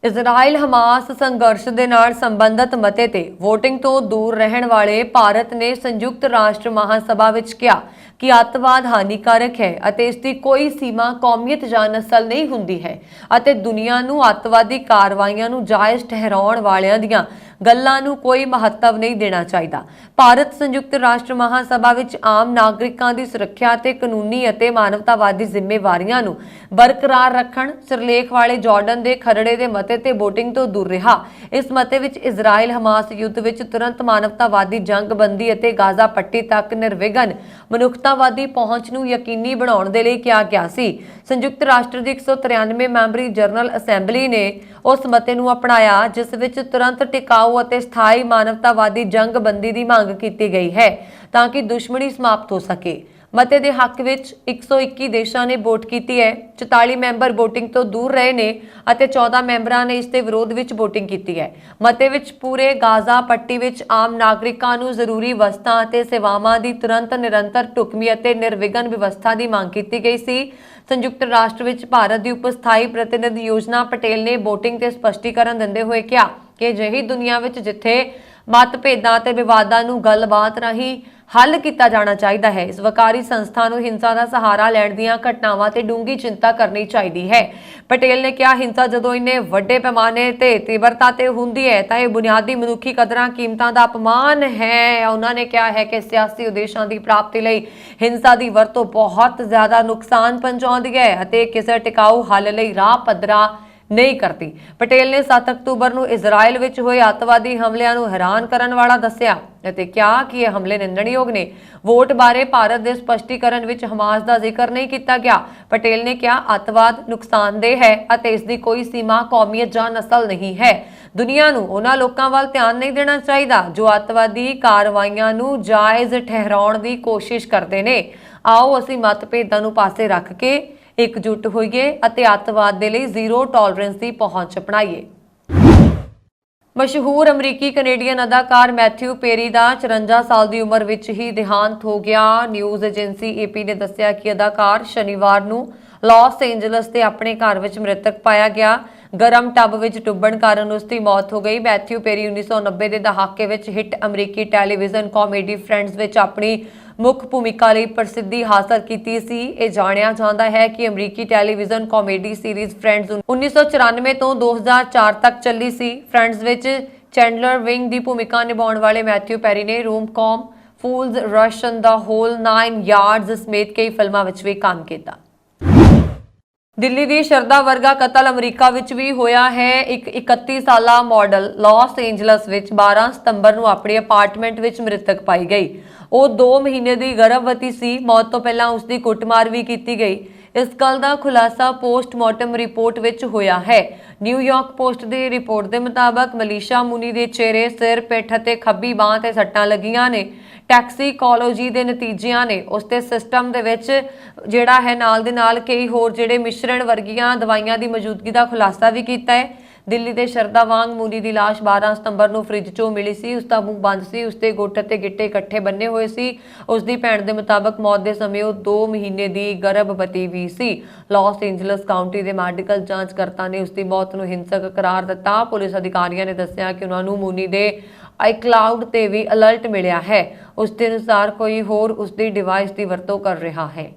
B: इजराइल हमास संघर्ष के नाल संबंधित मते ते वोटिंग तो दूर रहने वाले भारत ने संयुक्त राष्ट्र महासभा विच कहा कि अतवाद हानिकारक है अते इसकी कोई सीमा कौमीयत या नस्ल नहीं हुंदी है अते दुनिया नूं अतवादी कार्रवाइयां नूं जायज़ ठहराउण वालियां दीआं ਗੱਲਾਂ ਨੂੰ ਕੋਈ ਮਹੱਤਵ ਨਹੀਂ ਦੇਣਾ ਚਾਹੀਦਾ। ਭਾਰਤ ਸੰਯੁਕਤ ਰਾਸ਼ਟਰ ਮਹਾਸਭਾ ਵਿੱਚ ਆਮ ਨਾਗਰਿਕਾਂ ਦੀ ਸੁਰੱਖਿਆ ਤੇ ਕਾਨੂੰਨੀ ਅਤੇ ਮਾਨਵਤਾਵਾਦੀ ਜ਼ਿੰਮੇਵਾਰੀਆਂ ਨੂੰ ਬਰਕਰਾਰ ਰੱਖਣ ਸਿਰਲੇਖ ਵਾਲੇ ਜਾਰਡਨ ਦੇ ਖਰੜੇ ਦੇ ਮਤੇ ਤੇ VOTING ਤੋਂ ਦੂਰ ਰਿਹਾ। ਇਸ ਮਤੇ ਵਿੱਚ ਇਜ਼ਰਾਈਲ ਹਮਾਸ ਯੁੱਧ ਵਿੱਚ ਤੁਰੰਤ ਮਾਨਵਤਾਵਾਦੀ ਜੰਗਬੰਦੀ ਅਤੇ ਗਾਜ਼ਾ ਪੱਟੀ ਤੱਕ ਨਿਰਵਿਘਨ ਮਨੁੱਖਤਾਵਾਦੀ ਪਹੁੰਚ ਨੂੰ ਯਕੀਨੀ ਬਣਾਉਣ ਦੇ ਲਈ ਕਿਹਾ ਗਿਆ ਸੀ। ਸੰਯੁਕਤ ਰਾਸ਼ਟਰ ਦੀ 193 ਮੈਂਬਰੀ ਜਨਰਲ ਅਸੈਂਬਲੀ ਨੇ ਉਸ ਮਤੇ ਨੂੰ ਅਪਣਾਇਆ ਜਿਸ ਵਿੱਚ ਤੁਰੰਤ ਟਿਕਾਊ ਅਤੇ ਸਥਾਈ ਮਾਨਵਤਾਵਾਦੀ ਜੰਗਬੰਦੀ ਦੀ ਮੰਗ ਕੀਤੀ ਗਈ ਹੈ ਤਾਂ ਕਿ ਦੁਸ਼ਮਣੀ ਸਮਾਪਤ ਹੋ ਸਕੇ। ਮਤੇ ਦੇ ਹੱਕ ਵਿੱਚ 121 ਦੇਸ਼ਾਂ ਨੇ ਵੋਟ ਕੀਤੀ ਹੈ। 44 ਮੈਂਬਰ VOTING ਤੋਂ ਦੂਰ ਰਹੇ ਨੇ ਅਤੇ 14 ਮੈਂਬਰਾਂ ਨੇ ਇਸ ਦੇ ਵਿਰੋਧ ਵਿੱਚ VOTING ਕੀਤੀ ਹੈ। ਮਤੇ ਵਿੱਚ ਪੂਰੇ ਗਾਜ਼ਾ ਪੱਟੀ ਵਿੱਚ ਆਮ ਨਾਗਰਿਕਾਂ ਨੂੰ ਜ਼ਰੂਰੀ ਵਸਤਾਂ ਅਤੇ ਸੇਵਾਵਾਂ ਦੀ ਤੁਰੰਤ ਨਿਰੰਤਰ ਢੁਕਵੀਂ ਅਤੇ ਨਿਰਵਿਘਨ ਵਿਵਸਥਾ ਦੀ ਮੰਗ ਕੀਤੀ ਗਈ ਸੀ। ਸੰਯੁਕਤ ਰਾਸ਼ਟਰ ਵਿੱਚ ਭਾਰਤ ਦੀ ਉਪ ਸਥਾਈ ਪ੍ਰਤੀਨਿਧ ਯੋਜਨਾ ਪਟੇਲ ਨੇ VOTING ਤੇ ਸਪਸ਼ਟੀਕਰਨ ਦਿੰਦੇ ਹੋਏ ਕਿਹਾ ਕਿ ਅਜਿਹੀ ਦੁਨੀਆ ਵਿੱਚ ਜਿੱਥੇ ਮਤਭੇਦਾਂ ਤੇ ਵਿਵਾਦਾਂ ਨੂੰ ਗੱਲਬਾਤ ਰਾਹੀਂ ਹੱਲ ਕੀਤਾ ਜਾਣਾ ਚਾਹੀਦਾ ਹੈ, ਇਸ ਵਕਾਰੀ ਸੰਸਥਾ ਨੂੰ ਹਿੰਸਾ ਦਾ ਸਹਾਰਾ ਲੈਣ ਦੀਆਂ ਘਟਨਾਵਾਂ ਤੇ ਡੂੰਘੀ ਚਿੰਤਾ ਕਰਨੀ ਚਾਹੀਦੀ ਹੈ। ਪਟੇਲ ਨੇ ਕਿਹਾ ਹਿੰਸਾ ਜਦੋਂ ਇੰਨੇ ਵੱਡੇ ਪੈਮਾਨੇ ਤੇ ਤੀਬਰਤਾ ਤੇ ਹੁੰਦੀ ਹੈ ਤਾਂ ਇਹ ਬੁਨਿਆਦੀ ਮਨੁੱਖੀ ਕਦਰਾਂ ਕੀਮਤਾਂ ਦਾ ਅਪਮਾਨ ਹੈ। ਉਹਨਾਂ ਨੇ ਕਿਹਾ ਹੈ ਕਿ ਸਿਆਸੀ ਉਦੇਸ਼ਾਂ ਦੀ ਪ੍ਰਾਪਤੀ ਲਈ ਹਿੰਸਾ ਦੀ ਵਰਤੋਂ ਬਹੁਤ ਜ਼ਿਆਦਾ ਨੁਕਸਾਨ ਪਹੁੰਚਾਉਂਦੀ ਹੈ ਅਤੇ ਕਿਸੇ ਟਿਕਾਊ ਹੱਲ ਲਈ ਰਾਹ ਪੱਧਰਾ ਨਹੀਂ ਕਰਦੀ। ਪਟੇਲ ਨੇ 7 ਅਕਤੂਬਰ ਨੂੰ ਇਜ਼ਰਾਈਲ ਵਿੱਚ ਹੋਏ ਅੱਤਵਾਦੀ ਹਮਲਿਆਂ ਨੂੰ ਹੈਰਾਨ ਕਰਨ ਵਾਲਾ ਦੱਸਿਆ ਅਤੇ ਕਿਹਾ ਕਿ ਇਹ ਹਮਲੇ ਨਿੰਦਣਯੋਗ ਨੇ। ਵੋਟ ਬਾਰੇ ਭਾਰਤ ਦੇ ਸਪਸ਼ਟੀਕਰਨ ਵਿੱਚ ਹਮਾਸ ਦਾ ਜ਼ਿਕਰ ਨਹੀਂ ਕੀਤਾ ਗਿਆ। ਪਟੇਲ ਨੇ ਕਿਹਾ ਅੱਤਵਾਦ ਨੁਕਸਾਨਦੇਹ ਹੈ ਅਤੇ ਇਸ ਦੀ ਕੋਈ ਸੀਮਾ ਕੌਮੀਅਤ ਜਾਂ ਨਸਲ ਨਹੀਂ ਹੈ। ਦੁਨੀਆ ਨੂੰ ਉਹਨਾਂ ਲੋਕਾਂ ਵੱਲ ਧਿਆਨ ਨਹੀਂ ਦੇਣਾ ਚਾਹੀਦਾ ਜੋ ਅੱਤਵਾਦੀ ਕਾਰਵਾਈਆਂ ਨੂੰ ਜਾਇਜ਼ ਠਹਿਰਾਉਣ ਦੀ ਕੋਸ਼ਿਸ਼ ਕਰਦੇ ਨੇ। ਆਓ ਅਸੀਂ ਮਤਭੇਦਾਂ ਨੂੰ ਪਾਸੇ ਰੱਖ ਕੇ ਇਕਜੁੱਟ ਹੋਈਏ ਅਤੇ ਅੱਤਵਾਦ ਦੇ ਲਈ ਜ਼ੀਰੋ ਟੋਲਰੈਂਸ ਦੀ ਪਹੁੰਚ ਅਪਣਾਈਏ। ਮਸ਼ਹੂਰ ਅਮਰੀਕੀ ਕੈਨੇਡੀਅਨ ਅਦਾਕਾਰ ਮੈਥਿਊ ਪੇਰੀ ਦਾ 54 ਸਾਲ ਦੀ ਉਮਰ ਵਿੱਚ ਹੀ ਦੇਹਾਂਤ ਹੋ ਗਿਆ। ਨਿਊਜ਼ ਏਜੰਸੀ AP ਨੇ ਦੱਸਿਆ ਕਿ ਅਦਾਕਾਰ ਸ਼ਨੀਵਾਰ ਨੂੰ ਲਾਸ ਏਂਜਲਸ ਦੇ ਆਪਣੇ ਘਰ ਵਿੱਚ ਮ੍ਰਿਤਕ ਪਾਇਆ ਗਿਆ। ਗਰਮ ਟੱਬ ਵਿੱਚ ਡੁੱਬਣ ਕਾਰਨ ਉਸ ਦੀ ਮੌਤ ਹੋ ਗਈ। ਮੈਥਿਊ ਪੇਰੀ 1990 ਦੇ ਦਹਾਕੇ ਵਿੱਚ ਹਿੱਟ ਅਮਰੀਕੀ ਟੈਲੀਵਿਜ਼ਨ ਕਾਮੇਡੀ ਫਰੈਂਡਸ ਵਿੱਚ ਆਪਣੀ ਮੁੱਖ ਭੂਮਿਕਾ ਲਈ ਪ੍ਰਸਿੱਧੀ ਹਾਸਲ ਕੀਤੀ ਸੀ। ਇਹ ਜਾਣਿਆ ਜਾਂਦਾ ਹੈ ਕਿ ਅਮਰੀਕੀ ਟੈਲੀਵਿਜ਼ਨ ਕਾਮੇਡੀ ਸੀਰੀਜ਼ ਫਰੈਂਡਸ 1994 ਤੋਂ 2004 ਤੱਕ ਚੱਲੀ ਸੀ। ਫਰੈਂਡਸ ਵਿੱਚ ਚੈਂਡਲਰ ਵਿੰਗ ਦੀ ਭੂਮਿਕਾ ਨਿਭਾਉਣ ਵਾਲੇ ਮੈਥਿਊ ਪੈਰੀ ਨੇ ਰੋਮ-ਕੌਮ, ਫੂਲਜ਼ ਰਸ਼ ਐਂਡ ਦ ਹੋਲ 9 ਯਾਰਡਸ ਸਮੇਤ ਕਈ ਫਿਲਮਾਂ ਵਿੱਚ ਵੀ ਕੰਮ ਕੀਤਾ। ਦਿੱਲੀ ਦੀ ਸ਼ਰਦਾ ਵਰਗਾ ਕਤਲ ਅਮਰੀਕਾ ਵਿੱਚ ਵੀ ਹੋਇਆ ਹੈ। ਇੱਕ 31 ਸਾਲਾ ਮਾਡਲ ਲਾਸ ਏਂਜਲਸ ਵਿੱਚ 12 ਸਤੰਬਰ ਨੂੰ ਆਪਣੇ ਅਪਾਰਟਮੈਂਟ ਵਿੱਚ ਮ੍ਰਿਤਕ ਪਾਈ ਗਈ। ਉਹ 2 ਮਹੀਨੇ ਦੀ ਗਰਭਵਤੀ ਸੀ। ਮੌਤ ਤੋਂ ਪਹਿਲਾਂ ਉਸ ਦੀ ਕੁੱਟਮਾਰ ਵੀ ਕੀਤੀ ਗਈ। ਇਸ ਗੱਲ ਦਾ ਖੁਲਾਸਾ ਪੋਸਟਮਾਰਟਮ ਰਿਪੋਰਟ ਵਿੱਚ ਹੋਇਆ ਹੈ। ਨਿਊਯਾਰਕ ਪੋਸਟ ਦੀ ਰਿਪੋਰਟ ਦੇ ਮੁਤਾਬਕ ਮਲੀਸ਼ਾ ਮੁਨੀ ਦੇ ਚਿਹਰੇ, ਸਿਰ, ਪਿੱਠ ਅਤੇ ਖੱਬੀ ਬਾਂਹ ਤੇ ਸੱਟਾਂ ਲੱਗੀਆਂ ਨੇ। ਟੈਕਸੀਕੋਲੋਜੀ ਦੇ ਨਤੀਜਿਆਂ ਨੇ ਉਸ ਦੇ ਸਿਸਟਮ ਦੇ ਵਿੱਚ ਜਿਹੜਾ ਹੈ ਨਾਲ ਦੇ ਨਾਲ ਕਈ ਹੋਰ ਜਿਹੜੇ ਮਿਸ਼ਰਣ ਵਰਗੀਆਂ ਦਵਾਈਆਂ ਦੀ ਮੌਜੂਦਗੀ ਦਾ ਖੁਲਾਸਾ ਵੀ ਕੀਤਾ ਹੈ। ਦਿੱਲੀ ਦੇ ਸ਼ਰਦਾ ਵਾਂਗ ਮੁਨੀ ਦੀ ਲਾਸ਼ 12 ਸਤੰਬਰ ਨੂੰ ਫ੍ਰਿਜ 'ਚੋਂ ਮਿਲੀ ਸੀ। ਉਸ ਦਾ ਮੂੰਹ ਬੰਦ ਸੀ, ਉਸ ਦੇ ਗੁੱਟ ਅਤੇ ਗਿੱਟੇ ਇਕੱਠੇ ਬੰਨੇ ਹੋਏ ਸੀ। ਉਸ ਦੀ ਭੈਣ ਦੇ ਮੁਤਾਬਕ ਮੌਤ ਦੇ ਸਮੇਂ ਉਹ 2 ਮਹੀਨੇ ਦੀ ਗਰਭਵਤੀ ਵੀ ਸੀ। ਲਾਸ ਏਂਜਲਸ ਕਾਉਂਟੀ ਦੇ ਮੈਡੀਕਲ ਜਾਂਚਕਰਤਾ ਨੇ ਉਸ ਦੀ ਮੌਤ ਨੂੰ ਹਿੰਸਕ ਕਰਾਰ ਦਿੱਤਾ। ਪੁਲਿਸ ਅਧਿਕਾਰੀਆਂ ਨੇ ਦੱਸਿਆ ਕਿ ਉਹਨਾਂ ਨੂੰ ਮੁਨੀ ਦੇ ਆਈਕਲਾਉਡ ਤੇ ਵੀ ਅਲਰਟ ਮਿਲਿਆ ਹੈ। ਉਸ ਦੇ ਅਨੁਸਾਰ ਕੋਈ ਹੋਰ ਉਸ ਦੀ ਡਿਵਾਈਸ ਦੀ ਵਰਤੋਂ ਕਰ ਰਿਹਾ ਹੈ।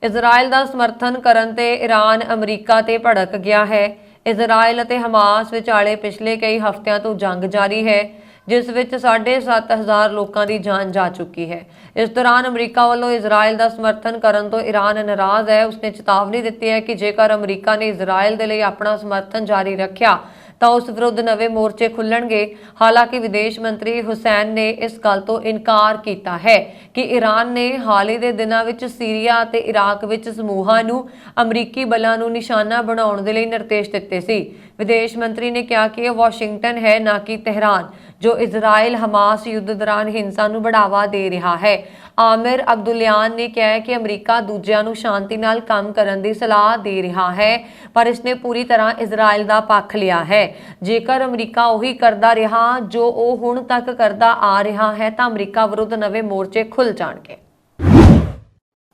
B: ਇਜ਼ਰਾਈਲ ਦਾ ਸਮਰਥਨ ਕਰਨ ਤੇ ਈਰਾਨ ਅਮਰੀਕਾ ਤੇ ਭੜਕ ਗਿਆ ਹੈ। ਇਜ਼ਰਾਈਲ ਅਤੇ ਹਮਾਸ ਵਿਚਾਲੇ ਪਿਛਲੇ ਕਈ ਹਫ਼ਤਿਆਂ ਤੋਂ ਜੰਗ ਜਾਰੀ ਹੈ ਜਿਸ ਵਿੱਚ 7,500 ਲੋਕਾਂ ਦੀ ਜਾਨ ਜਾ ਚੁੱਕੀ ਹੈ। ਇਸ ਦੌਰਾਨ ਅਮਰੀਕਾ ਵੱਲੋਂ ਇਜ਼ਰਾਈਲ ਦਾ ਸਮਰਥਨ ਕਰਨ ਤੋਂ ਈਰਾਨ ਨਾਰਾਜ਼ ਹੈ। ਉਸਨੇ ਚੇਤਾਵਨੀ ਦਿੱਤੀ ਹੈ ਕਿ ਜੇਕਰ ਅਮਰੀਕਾ ਨੇ ਇਜ਼ਰਾਈਲ ਦੇ ਲਈ ਆਪਣਾ ਸਮਰਥਨ ਜਾਰੀ ਰੱਖਿਆ ਤਾਂ ਉਸ ਵਿਰੁੱਧ ਨਵੇਂ ਮੋਰਚੇ ਖੁੱਲਣਗੇ। ਹਾਲਾਂਕਿ ਵਿਦੇਸ਼ ਮੰਤਰੀ ਹੁਸੈਨ ਨੇ ਇਸ ਗੱਲ ਤੋਂ ਇਨਕਾਰ ਕੀਤਾ ਹੈ ਕਿ ਈਰਾਨ ਨੇ ਹਾਲ ਹੀ ਦੇ ਦਿਨਾਂ ਵਿੱਚ ਸੀਰੀਆ ਅਤੇ ਇਰਾਕ ਵਿੱਚ ਸਮੂਹਾਂ ਨੂੰ ਅਮਰੀਕੀ ਬਲਾਂ ਨੂੰ ਨਿਸ਼ਾਨਾ ਬਣਾਉਣ ਦੇ ਲਈ ਨਿਰਦੇਸ਼ ਦਿੱਤੇ ਸੀ। ਵਿਦੇਸ਼ ਮੰਤਰੀ ਨੇ ਕਿਹਾ ਕਿ ਇਹ ਵਾਸ਼ਿੰਗਟਨ ਹੈ ਨਾ ਕਿ ਤਹਿਰਾਨ ਜੋ ਇਜ਼ਰਾਈਲ ਹਮਾਸ ਯੁੱਧ ਦੌਰਾਨ ਹਿੰਸਾ ਨੂੰ बढ़ावा ਦੇ ਰਿਹਾ ਹੈ। ਆਮਿਰ ਅਬਦੁਲਿਆਨ ਨੇ ਕਿਹਾ ਹੈ ਕਿ ਅਮਰੀਕਾ ਦੂਜਿਆਂ ਨੂੰ ਸ਼ਾਂਤੀ ਨਾਲ ਕੰਮ ਕਰਨ ਦੀ ਸਲਾਹ ਦੇ ਰਿਹਾ ਹੈ ਪਰ ਇਸਨੇ ਪੂਰੀ ਤਰ੍ਹਾਂ ਇਜ਼ਰਾਈਲ ਦਾ ਪੱਖ ਲਿਆ ਹੈ। ਜੇਕਰ ਅਮਰੀਕਾ ਉਹੀ ਕਰਦਾ ਰਿਹਾ ਜੋ ਉਹ ਹੁਣ ਤੱਕ ਕਰਦਾ ਆ ਰਿਹਾ ਹੈ ਤਾਂ ਅਮਰੀਕਾ ਵਿਰੁੱਧ ਨਵੇਂ ਮੋਰਚੇ ਖੁੱਲ ਜਾਣਗੇ।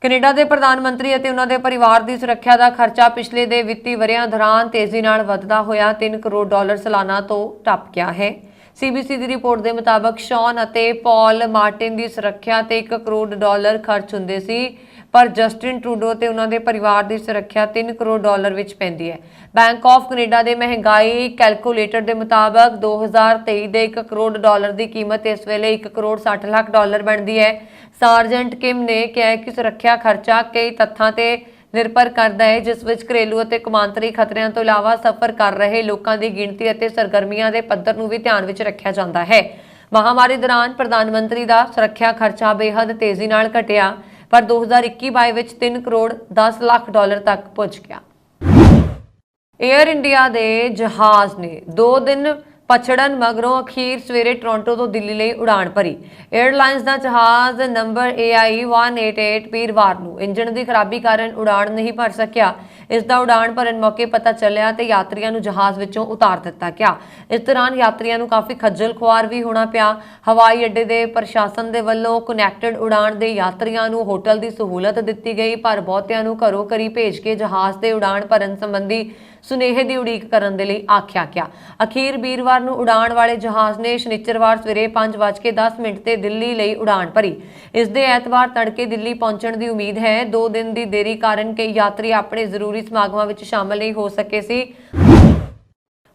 B: ਕੈਨੇਡਾ ਦੇ ਪ੍ਰਧਾਨ ਮੰਤਰੀ ਅਤੇ ਉਹਨਾਂ ਦੇ ਪਰਿਵਾਰ ਦੀ ਸੁਰੱਖਿਆ ਦਾ ਖਰਚਾ ਪਿਛਲੇ ਦੇ ਵਿੱਤੀ ਵਰ੍ਹਿਆਂ ਦੌਰਾਨ ਤੇਜ਼ੀ ਨਾਲ ਵਧਦਾ ਹੋਇਆ $3 ਕਰੋੜ ਸਾਲਾਨਾ ਤੋਂ ਟੱਪ ਗਿਆ ਹੈ। CBC ਦੀ ਰਿਪੋਰਟ ਦੇ ਮੁਤਾਬਕ ਸ਼ੌਨ ਅਤੇ ਪੌਲ ਮਾਰਟਿਨ ਦੀ ਸੁਰੱਖਿਆ ਤੇ $1 ਕਰੋੜ ਖਰਚ ਹੁੰਦੇ ਸੀ ਪਰ ਜਸਟਿਨ ਟਰੂਡੋ ਤੇ ਉਹਨਾਂ ਦੇ ਪਰਿਵਾਰ ਦੀ ਸੁਰੱਖਿਆ 3 ਕਰੋੜ ਡਾਲਰ ਵਿੱਚ ਪੈਂਦੀ ਹੈ। ਬੈਂਕ ਆਫ ਕੈਨੇਡਾ ਦੇ ਮਹਿੰਗਾਈ ਕੈਲਕੂਲੇਟਰ ਦੇ ਮੁਤਾਬਕ 2023 ਦੇ 1 ਕਰੋੜ ਡਾਲਰ ਦੀ ਕੀਮਤ ਇਸ ਵੇਲੇ 1 ਕਰੋੜ 60 ਲੱਖ ਡਾਲਰ ਬਣਦੀ ਹੈ। ਸਾਰਜੈਂਟ ਕਿਮ ਨੇ ਕਿਹਾ ਕਿ ਸੁਰੱਖਿਆ ਖਰਚਾ ਕਈ ਤੱਥਾਂ ਤੇ ਨਿਰਭਰ ਕਰਦਾ ਹੈ, ਜਿਸ ਵਿੱਚ ਘਰੇਲੂ ਅਤੇ ਕੌਮਾਂਤਰੀ ਖਤਰਿਆਂ ਤੋਂ ਇਲਾਵਾ ਸਫ਼ਰ ਕਰ ਰਹੇ ਲੋਕਾਂ ਦੀ ਗਿਣਤੀ ਅਤੇ ਸਰਗਰਮੀਆਂ ਦੇ ਪੱਧਰ ਨੂੰ ਵੀ ਧਿਆਨ ਵਿੱਚ ਰੱਖਿਆ ਜਾਂਦਾ ਹੈ। ਮਹਾਮਾਰੀ ਦੌਰਾਨ ਪ੍ਰਧਾਨ ਮੰਤਰੀ ਦਾ ਸੁਰੱਖਿਆ ਖਰਚਾ ਬੇहद ਤੇਜ਼ੀ ਨਾਲ ਘਟਿਆ, ਪਰ 2021-22 ਵਿੱਚ 3 ਕਰੋੜ 10 ਲੱਖ ਡਾਲਰ ਤੱਕ ਪਹੁੰਚ ਗਿਆ। ਏਅਰ ਇੰਡੀਆ ਦੇ ਜਹਾਜ਼ ਨੇ 2 ਦਿਨ ਪਛੜਨ ਮਗਰੋਂ ਅਖੀਰ ਸਵੇਰੇ ਟੋਰਾਂਟੋ ਤੋਂ ਦਿੱਲੀ ਲਈ ਉਡਾਣ ਭਰੀ। ਏਅਰਲਾਈਨਸ ਦਾ ਜਹਾਜ਼ ਨੰਬਰ AI 188 ਵੀਰਵਾਰ ਨੂੰ ਇੰਜਣ ਦੀ ਖਰਾਬੀ ਕਾਰਨ ਉਡਾਣ ਨਹੀਂ ਭਰ ਸਕਿਆ। ਇਸ ਦਾ ਉਡਾਣ ਭਰਨ ਮੌਕੇ ਪਤਾ ਚੱਲਿਆ ਤੇ ਯਾਤਰੀਆਂ ਨੂੰ ਜਹਾਜ਼ ਵਿੱਚੋਂ ਉਤਾਰ ਦਿੱਤਾ ਗਿਆ। ਇਸ ਦੌਰਾਨ ਯਾਤਰੀਆਂ ਨੂੰ ਕਾਫੀ ਖੱਜਲ ਖੁਆਰ ਵੀ ਹੋਣਾ ਪਿਆ। ਹਵਾਈ ਅੱਡੇ ਦੇ ਪ੍ਰਸ਼ਾਸਨ ਦੇ ਵੱਲੋਂ ਕਨੈਕਟਡ ਉਡਾਣ ਦੇ ਯਾਤਰੀਆਂ ਨੂੰ ਹੋਟਲ ਦੀ ਸਹੂਲਤ ਦਿੱਤੀ ਗਈ, ਪਰ ਬਹੁਤਿਆਂ ਨੂੰ ਘਰੋਂ ਘਰੀ ਭੇਜ ਕੇ ਜਹਾਜ਼ ਤੇ ਉਡਾਣ ਭਰਨ ਸੰਬੰਧੀ ਸੁਨੇਹੇ ਦੀ ਉਡੀਕ ਕਰਨ ਦੇ ਲਈ ਆਖਿਆ ਗਿਆ। ਅਖੀਰ ਵੀਰਵਾਰ ਨੂੰ ਉਡਾਣ ਵਾਲੇ ਜਹਾਜ਼ ਨੇ ਸ਼ਨੀਚਰਵਾਰ ਸਵੇਰੇ 5:10 ਤੇ ਦਿੱਲੀ ਲਈ ਉਡਾਣ ਭਰੀ। ਇਸ ਦੇ ਐਤਵਾਰ ਤੜਕੇ ਦਿੱਲੀ ਪਹੁੰਚਣ ਦੀ ਉਮੀਦ ਹੈ। 2 ਦਿਨ ਦੀ ਦੇਰੀ ਕਾਰਨ ਕਈ ਯਾਤਰੀ ਆਪਣੇ ਜ਼ਰੂਰੀ ਸਮਾਗਮਾਂ ਵਿੱਚ ਸ਼ਾਮਲ ਨਹੀਂ ਹੋ ਸਕੇ ਸੀ।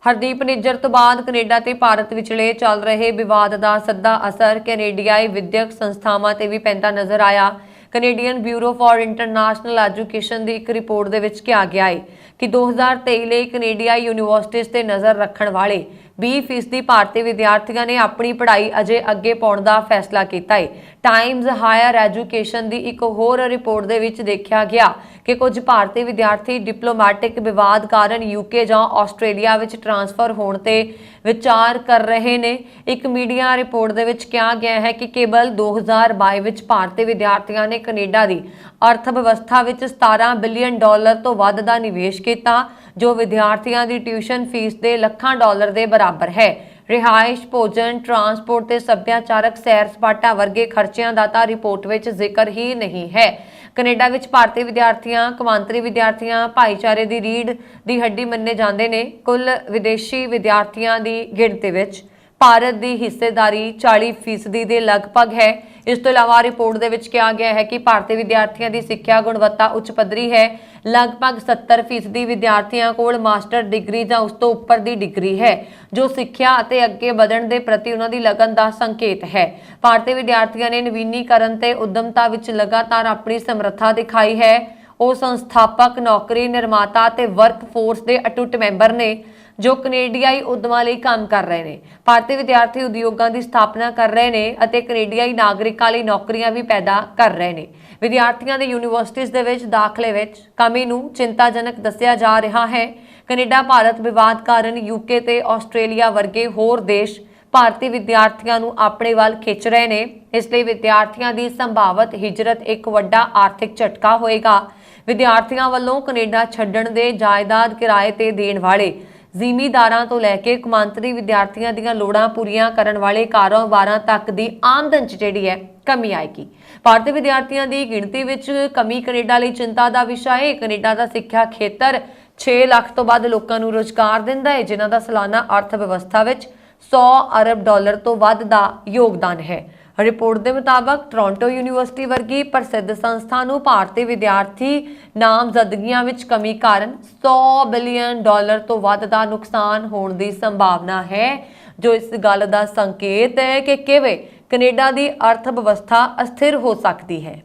B: ਹਰਦੀਪ ਨਿੱਜਰ ਤੋਂ ਬਾਅਦ ਕੈਨੇਡਾ ਤੇ ਭਾਰਤ ਵਿਚਲੇ ਚੱਲ ਰਹੇ ਵਿਵਾਦ ਦਾ ਸਿੱਧਾ ਅਸਰ ਕੈਨੇਡੀਆਈ ਵਿਦਿਅਕ ਸੰਸਥਾਵਾਂ ਤੇ ਵੀ ਪੈਂਦਾ ਨਜ਼ਰ ਆਇਆ। Canadian bureau for international education ਦੀ ਇੱਕ ਰਿਪੋਰਟ ਦੇ ਵਿੱਚ ਕਿਹਾ ਗਿਆ ਹੈ ਕਿ 2023 ਲਈ ਕੈਨੇਡੀਆਈ ਯੂਨੀਵਰਸਿਟੀਜ਼ ਤੇ ਨਜ਼ਰ ਰੱਖਣ ਵਾਲੇ 20% ਭਾਰਤੀ ਵਿਦਿਆਰਥੀਆਂ ਨੇ ਆਪਣੀ ਪੜ੍ਹਾਈ ਅਜੇ ਅੱਗੇ ਪਾਉਣ ਦਾ ਫੈਸਲਾ ਕੀਤਾ ਹੈ। ਟਾਈਮਜ਼ ਹਾਇਰ ਐਜੂਕੇਸ਼ਨ ਦੀ ਇੱਕ ਹੋਰ ਰਿਪੋਰਟ ਦੇ ਵਿੱਚ ਦੇਖਿਆ ਗਿਆ ਕਿ ਕੁਝ ਭਾਰਤੀ ਵਿਦਿਆਰਥੀ ਡਿਪਲੋਮੈਟਿਕ ਵਿਵਾਦ ਕਾਰਨ UK ਜਾਂ ਆਸਟ੍ਰੇਲੀਆ ਵਿੱਚ ਟ੍ਰਾਂਸਫਰ ਹੋਣ ਤੇ ਵਿਚਾਰ ਕਰ ਰਹੇ ਨੇ। ਇੱਕ ਮੀਡੀਆ ਰਿਪੋਰਟ ਦੇ ਵਿੱਚ ਕਿਹਾ ਗਿਆ ਹੈ ਕਿ ਕੇਵਲ 2022 ਵਿੱਚ ਭਾਰਤੀ ਵਿਦਿਆਰਥੀਆਂ ਨੇ ਕੈਨੇਡਾ ਦੀ ਅਰਥ ਵਿਵਸਥਾ ਵਿੱਚ 17 ਬਿਲੀਅਨ ਡਾਲਰ ਤੋਂ ਵੱਧ ਦਾ ਨਿਵੇਸ਼ ਕੀਤਾ, ਜੋ ਵਿਦਿਆਰਥੀਆਂ ਦੀ ਟਿਊਸ਼ਨ ਫੀਸ ਦੇ ਲੱਖਾਂ ਡਾਲਰ ਦੇ ਬਰਾਬਰ ਹੈ। ਰਿਹਾਇਸ਼, ਭੋਜਨ, ਟਰਾਂਸਪੋਰਟ ਤੇ ਸੱਭਿਆਚਾਰਕ ਸੈਰ ਸਪਾਟਾ ਵਰਗੇ ਖਰਚਿਆਂ ਦਾ ਤਾਂ ਰਿਪੋਰਟ ਵਿੱਚ ਜ਼ਿਕਰ ਹੀ ਨਹੀਂ ਹੈ। ਕੈਨੇਡਾ ਵਿੱਚ ਭਾਰਤੀ ਵਿਦਿਆਰਥੀਆਂ ਕੌਮਾਂਤਰੀ ਵਿਦਿਆਰਥੀਆਂ ਭਾਈਚਾਰੇ ਦੀ ਰੀੜ੍ਹ ਦੀ ਹੱਡੀ ਮੰਨੇ ਜਾਂਦੇ ਨੇ। ਕੁੱਲ ਵਿਦੇਸ਼ੀ ਵਿਦਿਆਰਥੀਆਂ ਦੀ ਗਿਣਤੀ ਵਿੱਚ ਭਾਰਤ ਦੀ ਹਿੱਸੇਦਾਰੀ 40% ਦੇ ਲਗਭਗ ਹੈ। ਇਸ ਤੋਂ ਇਲਾਵਾ ਰਿਪੋਰਟ ਦੇ ਵਿੱਚ ਕਿਹਾ ਗਿਆ ਹੈ ਕਿ ਭਾਰਤੀ ਵਿਦਿਆਰਥੀਆਂ ਦੀ ਸਿੱਖਿਆ ਗੁਣਵੱਤਾ ਉੱਚ ਪੱਧਰੀ ਹੈ। ਲਗਭਗ 70% ਵਿਦਿਆਰਥੀਆਂ ਕੋਲ ਮਾਸਟਰ ਡਿਗਰੀ ਜਾਂ ਉਸ ਤੋਂ ਉੱਪਰ ਦੀ ਡਿਗਰੀ ਹੈ, ਜੋ ਸਿੱਖਿਆ ਅਤੇ ਅੱਗੇ ਵਧਣ ਦੇ ਪ੍ਰਤੀ ਉਹਨਾਂ ਦੀ ਲਗਨ ਦਾ ਸੰਕੇਤ ਹੈ। ਭਾਰਤੀ ਵਿਦਿਆਰਥੀਆਂ ਨੇ ਨਵੀਨੀਕਰਨ ਤੇ ਉਦਮਤਾ ਵਿੱਚ ਲਗਾਤਾਰ ਆਪਣੀ ਸਮਰੱਥਾ ਦਿਖਾਈ ਹੈ। ਉਹ ਸੰਸਥਾਪਕ, ਨੌਕਰੀ, ਨਿਰਮਾਤਾ ਤੇ ਵਰਕਫੋਰਸ ਦੇ ਅਟੁੱਟ ਮੈਂਬਰ ਨੇ ਜੋ ਕੈਨੇਡੀਆਈ ਉਦਮਾਂ ਲਈ ਕੰਮ ਕਰ ਰਹੇ ਨੇ। ਭਾਰਤੀ ਵਿਦਿਆਰਥੀ ਉਦਯੋਗਾਂ ਦੀ ਸਥਾਪਨਾ ਕਰ ਰਹੇ ਨੇ ਅਤੇ ਕੈਨੇਡੀਆਈ ਨਾਗਰਿਕਾਂ ਲਈ ਨੌਕਰੀਆਂ ਵੀ ਪੈਦਾ ਕਰ ਰਹੇ ਨੇ। ਵਿਦਿਆਰਥੀਆਂ ਦੇ ਯੂਨੀਵਰਸਿਟੀਜ਼ ਦੇ ਵਿੱਚ ਦਾਖਲੇ ਵਿੱਚ ਕਮੀ ਨੂੰ ਚਿੰਤਾਜਨਕ ਦੱਸਿਆ ਜਾ ਰਿਹਾ ਹੈ। ਕੈਨੇਡਾ ਭਾਰਤ ਵਿਵਾਦ ਕਾਰਨ UK ਤੇ ਆਸਟ੍ਰੇਲੀਆ ਵਰਗੇ ਹੋਰ ਦੇਸ਼ ਭਾਰਤੀ ਵਿਦਿਆਰਥੀਆਂ ਨੂੰ ਆਪਣੇ ਵੱਲ ਖਿੱਚ ਰਹੇ ਨੇ। ਇਸ ਲਈ ਵਿਦਿਆਰਥੀਆਂ ਦੀ ਸੰਭਾਵਤ ਹਿਜਰਤ ਇੱਕ ਵੱਡਾ ਆਰਥਿਕ ਝਟਕਾ ਹੋਏਗਾ। ਵਿਦਿਆਰਥੀਆਂ ਵੱਲੋਂ ਕੈਨੇਡਾ ਛੱਡਣ ਦੇ ਜਾਇਦਾਦ ਕਿਰਾਏ ਤੇ ਦੇਣ ਵਾਲੇ ਜ਼ਿਮੀਂਦਾਰਾਂ ਤੋਂ ਲੈ ਕੇ ਕੌਮਾਂਤਰੀ ਵਿਦਿਆਰਥੀਆਂ ਦੀਆਂ ਲੋੜਾਂ ਪੂਰੀਆਂ ਕਰਨ ਵਾਲੇ ਕਾਰੋਬਾਰਾਂ ਤੱਕ ਦੀ ਆਮਦਨ 'ਚ ਜਿਹੜੀ ਹੈ ਕਮੀ ਆਏਗੀ। ਭਾਰਤੀ ਵਿਦਿਆਰਥੀਆਂ ਦੀ ਗਿਣਤੀ ਵਿੱਚ ਕਮੀ ਕੈਨੇਡਾ ਲਈ ਚਿੰਤਾ ਦਾ ਵਿਸ਼ਾ ਹੈ। ਕੈਨੇਡਾ ਦਾ ਸਿੱਖਿਆ ਖੇਤਰ 6 ਲੱਖ ਤੋਂ ਵੱਧ ਲੋਕਾਂ ਨੂੰ ਰੁਜ਼ਗਾਰ ਦਿੰਦਾ ਹੈ, ਜਿਨ੍ਹਾਂ ਦਾ ਸਾਲਾਨਾ ਅਰਥ ਵਿਵਸਥਾ ਵਿੱਚ 100 ਅਰਬ ਡਾਲਰ ਤੋਂ ਵੱਧ ਦਾ ਯੋਗਦਾਨ ਹੈ। ਰਿਪੋਰਟ ਦੇ ਮੁਤਾਬਕ ਟੋਰਾਂਟੋ ਯੂਨੀਵਰਸਿਟੀ ਵਰਗੀ ਪ੍ਰਸਿੱਧ ਸੰਸਥਾ ਨੂੰ ਭਾਰਤੀ ਵਿਦਿਆਰਥੀ ਨਾਮਜ਼ਦਗੀਆਂ ਵਿੱਚ ਕਮੀ ਕਾਰਨ 100 ਬਿਲੀਅਨ ਡਾਲਰ ਤੋਂ ਵੱਧ ਦਾ ਨੁਕਸਾਨ ਹੋਣ ਦੀ ਸੰਭਾਵਨਾ ਹੈ, ਜੋ ਇਸ ਗੱਲ ਦਾ ਸੰਕੇਤ ਹੈ ਕਿ ਕਿਵੇਂ ਕੈਨੇਡਾ ਦੀ ਅਰਥ ਵਿਵਸਥਾ ਅਸਥਿਰ ਹੋ ਸਕਦੀ ਹੈ।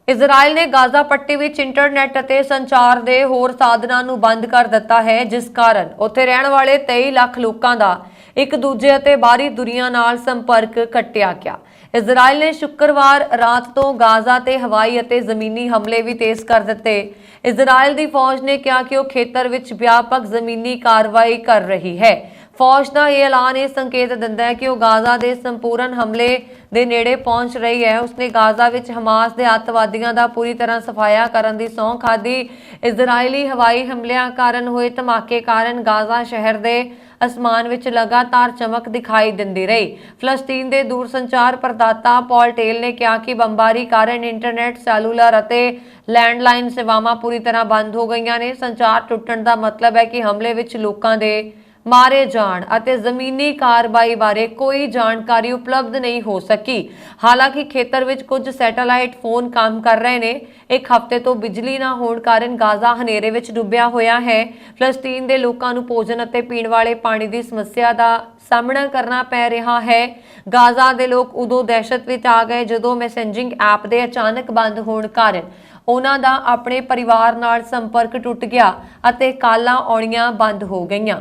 B: ਇਜ਼ਰਾਈਲ ਨੇ ਗਾਜ਼ਾ ਪੱਟੀ ਵਿੱਚ ਇੰਟਰਨੈਟ ਅਤੇ ਸੰਚਾਰ ਦੇ ਹੋਰ ਸਾਧਨਾਂ ਨੂੰ ਬੰਦ ਕਰ ਦਿੱਤਾ ਹੈ, ਜਿਸ ਕਾਰਨ ਉੱਥੇ ਰਹਿਣ ਵਾਲੇ 23 ਲੱਖ ਲੋਕਾਂ ਦਾ ਇੱਕ ਦੂਜੇ ਅਤੇ ਬਾਹਰੀ ਦੁਨੀਆ ਨਾਲ ਸੰਪਰਕ ਕੱਟਿਆ ਗਿਆ। ਇਜ਼ਰਾਈਲ ਨੇ ਸ਼ੁੱਕਰਵਾਰ ਰਾਤ ਤੋਂ ਗਾਜ਼ਾ ਤੇ ਹਵਾਈ ਅਤੇ ਜ਼ਮੀਨੀ ਹਮਲੇ ਵੀ ਤੇਜ਼ ਕਰ ਦਿੱਤੇ। ਇਜ਼ਰਾਈਲ ਦੀ ਫੌਜ ਨੇ ਕਿਹਾ ਕਿ ਉਹ ਖੇਤਰ ਵਿੱਚ ਵਿਆਪਕ ਜ਼ਮੀਨੀ ਕਾਰਵਾਈ ਕਰ ਰਹੀ ਹੈ। ਫੌਜ ਦਾ ਇਹ ਐਲਾਨ ਇਹ ਸੰਕੇਤ ਦਿੰਦਾ ਹੈ ਕਿ ਉਹ ਗਾਜ਼ਾ ਦੇ ਸੰਪੂਰਨ ਹਮਲੇ ਦੇ ਨੇੜੇ ਪਹੁੰਚ ਰਹੀ ਹੈ। ਉਸਨੇ ਗਾਜ਼ਾ ਵਿੱਚ ਹਮਾਸ ਦੇ ਅੱਤਵਾਦੀਆਂ ਦਾ ਪੂਰੀ ਤਰ੍ਹਾਂ ਸਫਾਇਆ ਕਰਨ ਦੀ ਸਹੁੰ ਖਾਧੀ। ਇਜ਼ਰਾਈਲੀ ਹਵਾਈ ਹਮਲਿਆਂ ਕਾਰਨ ਹੋਏ ਧਮਾਕੇ ਕਾਰਨ ਗਾਜ਼ਾ ਸ਼ਹਿਰ ਦੇ ਅਸਮਾਨ ਵਿੱਚ ਲਗਾਤਾਰ ਚਮਕ ਦਿਖਾਈ ਦਿੰਦੀ ਰਹੀ। ਫਲਸਤੀਨ ਦੇ ਦੂਰਸੰਚਾਰ ਪ੍ਰਦਾਤਾ ਪੌਲ ਟੇਲ ਨੇ ਕਿਹਾ ਕਿ ਬੰਬਾਰੀ ਕਾਰਨ ਇੰਟਰਨੈਟ, ਸੈਲੂਲਰ ਅਤੇ ਲੈਂਡਲਾਈਨ ਸੇਵਾਵਾਂ ਪੂਰੀ ਤਰ੍ਹਾਂ ਬੰਦ ਹੋ ਗਈਆਂ ਨੇ। ਸੰਚਾਰ ਟੁੱਟਣ ਦਾ ਮਤਲਬ ਹੈ ਕਿ ਹਮਲੇ ਵਿੱਚ ਲੋਕਾਂ ਦੇ ਮਾਰੇ ਜਾਣ ਅਤੇ ਜ਼ਮੀਨੀ ਕਾਰਵਾਈ ਬਾਰੇ ਕੋਈ ਜਾਣਕਾਰੀ ਉਪਲਬਧ ਨਹੀਂ ਹੋ ਸਕੀ। ਹਾਲਾਂਕਿ ਖੇਤਰ ਵਿੱਚ ਕੁਝ ਸੈਟੇਲਾਈਟ ਫੋਨ ਕੰਮ ਕਰ ਰਹੇ ਨੇ। ਇੱਕ ਹਫ਼ਤੇ ਤੋਂ ਬਿਜਲੀ ਨਾ ਹੋਣ ਕਾਰਨ ਗਾਜ਼ਾ ਹਨੇਰੇ ਵਿੱਚ ਡੁੱਬਿਆ ਹੋਇਆ ਹੈ। ਫਲਸਤੀਨ ਦੇ ਲੋਕਾਂ ਨੂੰ ਭੋਜਨ ਅਤੇ ਪੀਣ ਵਾਲੇ ਪਾਣੀ ਦੀ ਸਮੱਸਿਆ ਦਾ ਸਾਹਮਣਾ ਕਰਨਾ ਪੈ ਰਿਹਾ ਹੈ। ਗਾਜ਼ਾ ਦੇ ਲੋਕ ਉਦੋਂ ਦਹਿਸ਼ਤ ਵਿੱਚ ਆ ਗਏ ਜਦੋਂ ਮੈਸੇਜਿੰਗ ਐਪ ਦੇ ਅਚਾਨਕ ਬੰਦ ਹੋਣ ਕਾਰਨ ਉਹਨਾਂ ਦਾ ਆਪਣੇ ਪਰਿਵਾਰ ਨਾਲ ਸੰਪਰਕ ਟੁੱਟ ਗਿਆ ਅਤੇ ਕਾਲਾਂ ਆਉਣੀਆਂ ਬੰਦ ਹੋ ਗਈਆਂ।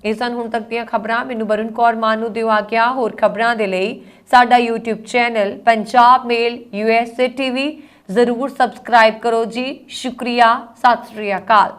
B: ਇਹ ਸਨ ਹੁਣ ਤੱਕ ਦੀਆਂ ਖਬਰਾਂ। ਮੈਨੂੰ ਵਰੁਣ ਕੌਰ ਮਾਨ ਨੂੰ ਦਿਓ ਆਗਿਆ। ਹੋਰ ਖਬਰਾਂ ਦੇ ਲਈ ਸਾਡਾ YouTube ਚੈਨਲ ਪੰਜਾਬ ਮੇਲ USA TV ਜ਼ਰੂਰ ਸਬਸਕ੍ਰਾਈਬ ਕਰੋ ਜੀ। ਸ਼ੁਕਰੀਆ। ਸਤਿ ਸ੍ਰੀ ਅਕਾਲ।